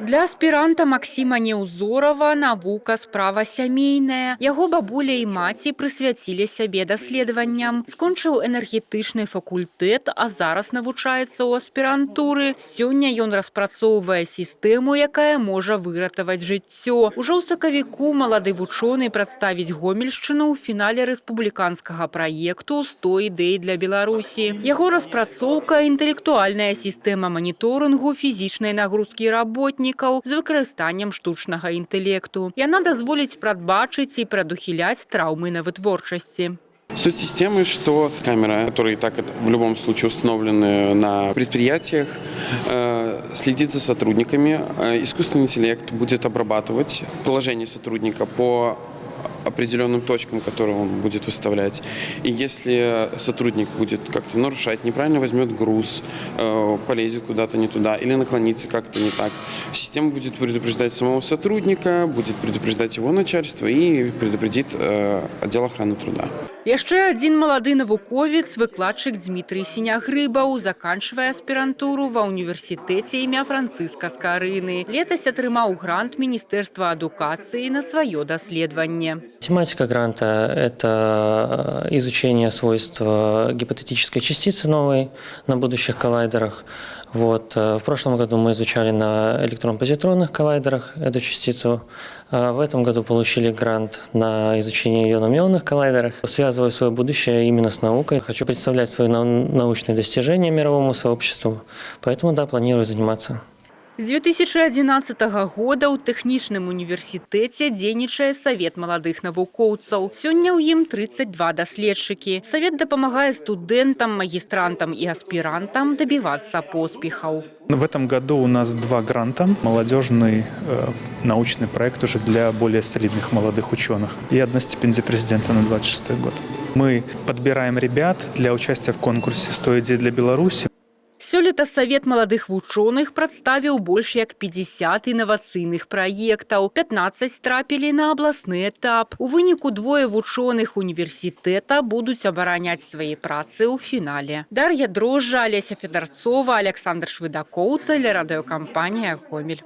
Для аспіранта Максима Неўзорава навука справа сямейная. Яго бабуля і маці прысвяцілі сябе даследаванням. Скончыў энергетычны факультэт, а зараз навучаецца ў аспірантуры. Сёння ён распрацоўвае сістэму, якая можа выратаваць жыццё. Ужо ў сакавіку малады вучоны прадставіць Гомельшчыну ў фінале рэспубліканскага праекту «100 ідэй для Беларусі». Яго распрацоўка – інтэлектуальная сістэма маніторынгу фізічнай нагрузкі работнікаў з выкарыстаннем штучнага інтэлекту. Яна дазволіць прадбачыць і прадухіляць траўмы на вытворчасці. Суть системы, что камера, которые так в любом случае установлены на предприятиях, следит за сотрудниками. Искусственный интеллект будет обрабатывать положение сотрудника по определенным точкам, которые он будет выставлять. И если сотрудник будет как-то нарушать, неправильно возьмет груз, полезет куда-то не туда или наклонится как-то не так, система будет предупреждать самого сотрудника, будет предупреждать его начальство и предупредит отдел охраны труда. Яшчэ адзін малады навуковец, выкладчык Дмітрый Сінягрыбаў, заканчвае аспірантуру ва ўніверсітэце імя Францыска Скарыны. Летась атрымаў грант Міністэрства адукацыі на сваё даследаванне. Тематика гранта – это изучение свойств гипотетической частицы новой на будущих коллайдерах. В прошлом году мы изучали на электрон-позитронных коллайдерах эту частицу. В этом году получили грант на изучение ее на мионных коллайдерах. Связываю свое будущее именно с наукой. Хочу представлять свои научные достижения мировому сообществу, поэтому, да, планирую заниматься. З 2011 года ў тэхнічным універсітэце дзейнічае Савет маладых навукоўцаў. Сёння ў ім 32 даследчыкі. Савет дапамагае студэнтам, магістрантам і аспірантам добиваться поспехаў. В этом году у нас 2 гранта. Молодежный научный проект уже для более солидных молодых ученых. И 1 стипендия президента на 26 год. Мы подбираем ребят для участия в конкурсе «100 идей для Беларуси». Сёлета Савет маладых вучоных прадставіў больш як 50 інавацыйных праектаў. 15 трапілі на абласны этап. У выніку 2 вучоных універсітэта будуць абараняць свае працы ў фінале. Дар'я Дрожжа, Алеся Федарцова, Александр Швыдакоў, тэлерадыёкампанія «Гомель».